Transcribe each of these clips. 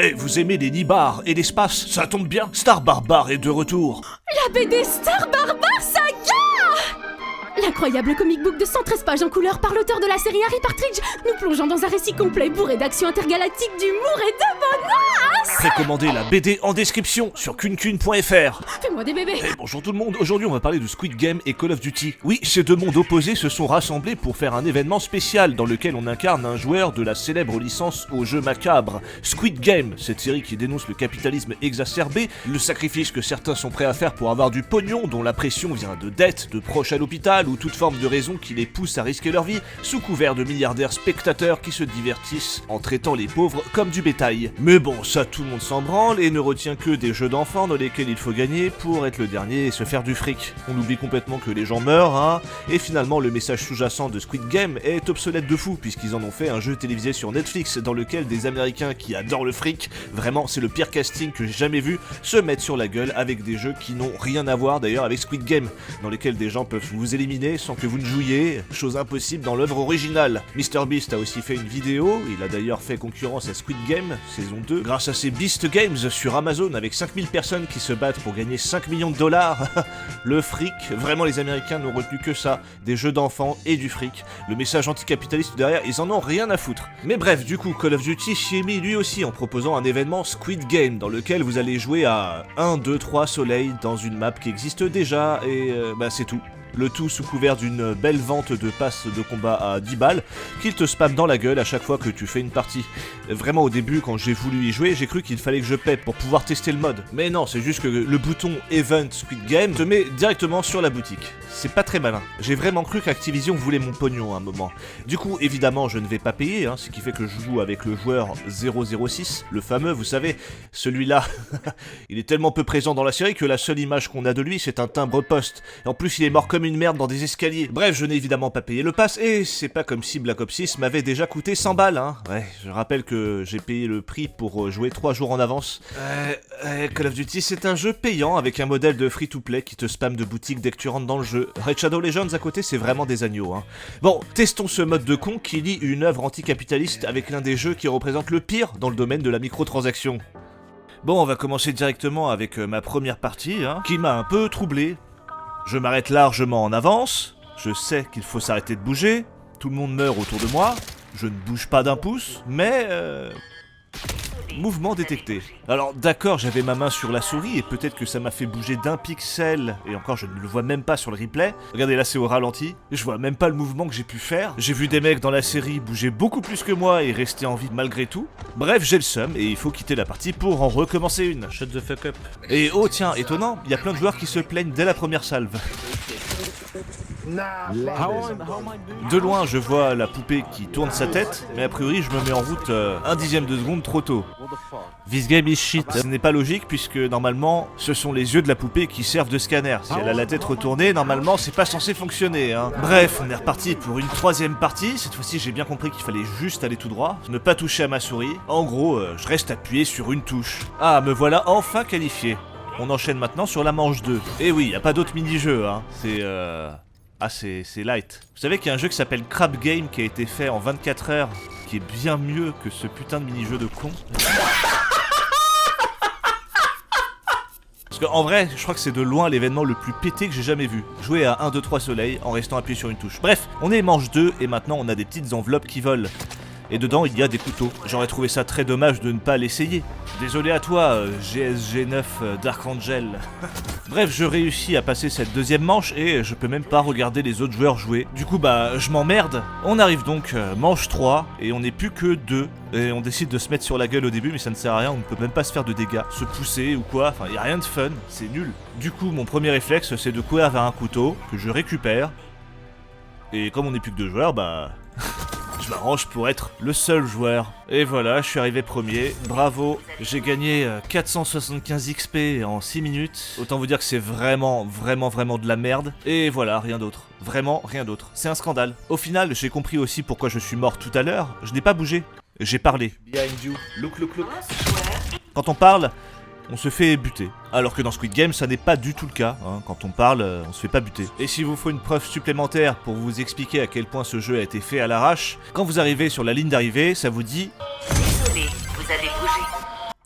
Hey, vous aimez les nibards et l'espace? Ça tombe bien, Star Barbare est de retour. La BD Star Barbare Saga! L'incroyable comic book de 113 pages en couleur par l'auteur de la série Harry Partridge, nous plongeons dans un récit complet bourré d'actions intergalactiques, d'humour et de menaces. Précommandez la BD en description sur kunkun.fr. Fais-moi des bébés. Hey, bonjour tout le monde, aujourd'hui on va parler de Squid Game et Call of Duty. Oui, ces deux mondes opposés se sont rassemblés pour faire un événement spécial dans lequel on incarne un joueur de la célèbre licence au jeu macabre, Squid Game, cette série qui dénonce le capitalisme exacerbé, le sacrifice que certains sont prêts à faire pour avoir du pognon, dont la pression vient de dettes, de proches à l'hôpital ou toute forme de raison qui les pousse à risquer leur vie, sous couvert de milliardaires spectateurs qui se divertissent en traitant les pauvres comme du bétail. Mais bon, ça tout le monde s'en branle et ne retient que des jeux d'enfants dans lesquels il faut gagner pour être le dernier et se faire du fric. On oublie complètement que les gens meurent, hein, et finalement le message sous-jacent de Squid Game est obsolète de fou, puisqu'ils en ont fait un jeu télévisé sur Netflix dans lequel des Américains qui adorent le fric, vraiment c'est le pire casting que j'ai jamais vu, se mettent sur la gueule avec des jeux qui n'ont rien à voir d'ailleurs avec Squid Game, dans lesquels des gens peuvent vous éliminer sans que vous ne jouiez, chose impossible dans l'œuvre originale. MrBeast a aussi fait une vidéo, il a d'ailleurs fait concurrence à Squid Game, saison 2, grâce à ses Beast Games sur Amazon avec 5000 personnes qui se battent pour gagner 5 millions de dollars. Le fric, vraiment les Américains n'ont retenu que ça, des jeux d'enfants et du fric. Le message anticapitaliste derrière, ils en ont rien à foutre. Mais bref, du coup, Call of Duty s'y est mis lui aussi en proposant un événement Squid Game dans lequel vous allez jouer à 1, 2, 3 soleils dans une map qui existe déjà et c'est tout. Le tout sous couvert d'une belle vente de passes de combat à 10 balles qu'il te spamme dans la gueule à chaque fois que tu fais une partie. Vraiment au début quand j'ai voulu y jouer, j'ai cru qu'il fallait que je paie pour pouvoir tester le mode. Mais non, c'est juste que le bouton Event Squid Game te met directement sur la boutique. C'est pas très malin. J'ai vraiment cru qu'Activision voulait mon pognon à un moment. Du coup, évidemment, je ne vais pas payer, ce qui fait que je joue avec le joueur 006, le fameux, vous savez, celui-là. Il est tellement peu présent dans la série que la seule image qu'on a de lui, c'est un timbre-poste. Et en plus, il est mort comme une merde dans des escaliers. Bref, je n'ai évidemment pas payé le pass, et c'est pas comme si Black Ops 6 m'avait déjà coûté 100 balles, Ouais, je rappelle que j'ai payé le prix pour jouer 3 jours en avance. Call of Duty, c'est un jeu payant avec un modèle de free-to-play qui te spamme de boutiques dès que tu rentres dans le jeu. Raid Shadow Legends à côté, c'est vraiment des agneaux, Bon, testons ce mode de con qui lie une œuvre anticapitaliste avec l'un des jeux qui représente le pire dans le domaine de la microtransaction. Bon, on va commencer directement avec ma première partie, qui m'a un peu troublé. Je m'arrête largement en avance, je sais qu'il faut s'arrêter de bouger, tout le monde meurt autour de moi, je ne bouge pas d'un pouce, mais... Mouvement détecté. Alors d'accord, j'avais ma main sur la souris et peut-être que ça m'a fait bouger d'un pixel, et encore je ne le vois même pas sur le replay. Regardez là, c'est au ralenti, je vois même pas le mouvement que j'ai pu faire. J'ai vu des mecs dans la série bouger beaucoup plus que moi et rester en vie malgré tout. Bref, j'ai le seum et il faut quitter la partie pour en recommencer une. Shut the fuck up. Et oh tiens, étonnant, il y a plein de joueurs qui se plaignent dès la première salve. De loin, je vois la poupée qui tourne sa tête, mais a priori, je me mets en route un dixième de seconde trop tôt. This game is shit. Ce n'est pas logique puisque normalement, ce sont les yeux de la poupée qui servent de scanner. Si elle a la tête retournée, normalement, c'est pas censé fonctionner. Bref, on est reparti pour une troisième partie. Cette fois-ci, j'ai bien compris qu'il fallait juste aller tout droit, ne pas toucher à ma souris. En gros, je reste appuyé sur une touche. Ah, me voilà enfin qualifié. On enchaîne maintenant sur la manche 2. Et oui, y a pas d'autres mini-jeux, c'est light. Vous savez qu'il y a un jeu qui s'appelle Crab Game qui a été fait en 24 heures, qui est bien mieux que ce putain de mini-jeu de con. Parce qu'en vrai, je crois que c'est de loin l'événement le plus pété que j'ai jamais vu. Jouer à 1, 2, 3 soleils en restant appuyé sur une touche. Bref, on est manche 2 et maintenant on a des petites enveloppes qui volent. Et dedans il y a des couteaux. J'aurais trouvé ça très dommage de ne pas l'essayer. Désolé à toi, GSG9 Dark Angel. Bref, je réussis à passer cette deuxième manche et je peux même pas regarder les autres joueurs jouer. Du coup je m'emmerde. On arrive donc manche 3 et on n'est plus que 2. Et on décide de se mettre sur la gueule au début mais ça ne sert à rien, on ne peut même pas se faire de dégâts. Se pousser ou quoi, y a rien de fun, c'est nul. Du coup mon premier réflexe c'est de courir vers un couteau que je récupère. Et comme on n'est plus que 2 joueurs, je m'arrange pour être le seul joueur. Et voilà, je suis arrivé premier. Bravo, j'ai gagné 475 XP en 6 minutes. Autant vous dire que c'est vraiment de la merde. Et voilà, rien d'autre. Vraiment rien d'autre. C'est un scandale. Au final, j'ai compris aussi pourquoi je suis mort tout à l'heure. Je n'ai pas bougé. J'ai parlé. Behind you. Look. Quand on parle, on se fait buter. Alors que dans Squid Game, ça n'est pas du tout le cas. Quand on parle, on se fait pas buter. Et s'il vous faut une preuve supplémentaire pour vous expliquer à quel point ce jeu a été fait à l'arrache, quand vous arrivez sur la ligne d'arrivée, ça vous dit... Désolé, vous avez bougé.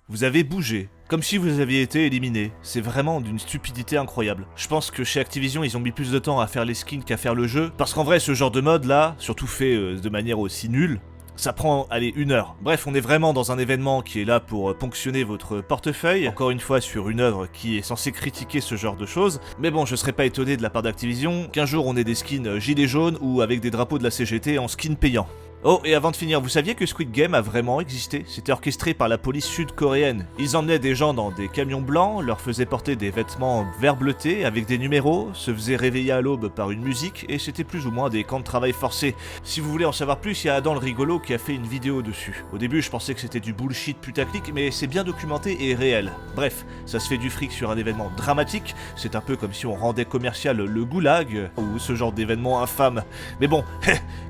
Vous avez bougé, comme si vous aviez été éliminé. C'est vraiment d'une stupidité incroyable. Je pense que chez Activision, ils ont mis plus de temps à faire les skins qu'à faire le jeu, parce qu'en vrai, ce genre de mode là, surtout fait de manière aussi nulle, ça prend, allez, 1 heure. Bref, on est vraiment dans un événement qui est là pour ponctionner votre portefeuille, encore une fois sur une œuvre qui est censée critiquer ce genre de choses. Mais bon, je serais pas étonné de la part d'Activision qu'un jour on ait des skins gilets jaunes ou avec des drapeaux de la CGT en skin payant. Oh, et avant de finir, vous saviez que Squid Game a vraiment existé? C'était orchestré par la police sud-coréenne. Ils emmenaient des gens dans des camions blancs, leur faisaient porter des vêtements vert bleuté avec des numéros, se faisaient réveiller à l'aube par une musique, et c'était plus ou moins des camps de travail forcés. Si vous voulez en savoir plus, il y a Adam le rigolo qui a fait une vidéo dessus. Au début, je pensais que c'était du bullshit putaclic, mais c'est bien documenté et réel. Bref, ça se fait du fric sur un événement dramatique, c'est un peu comme si on rendait commercial le goulag, ou ce genre d'événement infâme. Mais bon,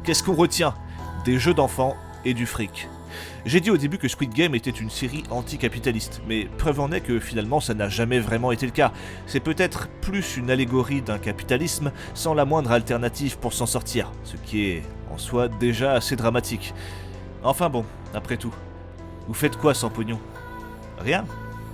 qu'est-ce qu'on retient? Des jeux d'enfants et du fric. J'ai dit au début que Squid Game était une série anticapitaliste, mais preuve en est que finalement ça n'a jamais vraiment été le cas. C'est peut-être plus une allégorie d'un capitalisme sans la moindre alternative pour s'en sortir, ce qui est en soi déjà assez dramatique. Enfin bon, après tout, vous faites quoi sans pognon? Rien.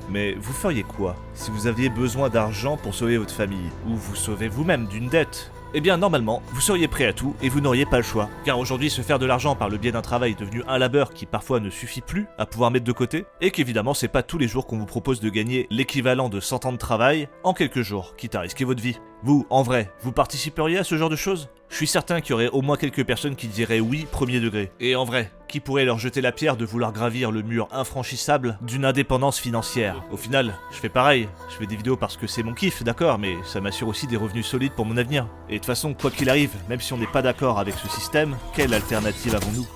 Mais vous feriez quoi si vous aviez besoin d'argent pour sauver votre famille, ou vous sauver vous-même d'une dette? Eh bien normalement, vous seriez prêt à tout et vous n'auriez pas le choix. Car aujourd'hui, se faire de l'argent par le biais d'un travail devenu un labeur qui parfois ne suffit plus à pouvoir mettre de côté, et qu'évidemment c'est pas tous les jours qu'on vous propose de gagner l'équivalent de 100 ans de travail en quelques jours, quitte à risquer votre vie. Vous, en vrai, vous participeriez à ce genre de choses? Je suis certain qu'il y aurait au moins quelques personnes qui diraient oui premier degré. Et en vrai, qui pourrait leur jeter la pierre de vouloir gravir le mur infranchissable d'une indépendance financière? Au final, je fais pareil, je fais des vidéos parce que c'est mon kiff, d'accord, mais ça m'assure aussi des revenus solides pour mon avenir. Et de toute façon, quoi qu'il arrive, même si on n'est pas d'accord avec ce système, quelle alternative avons-nous?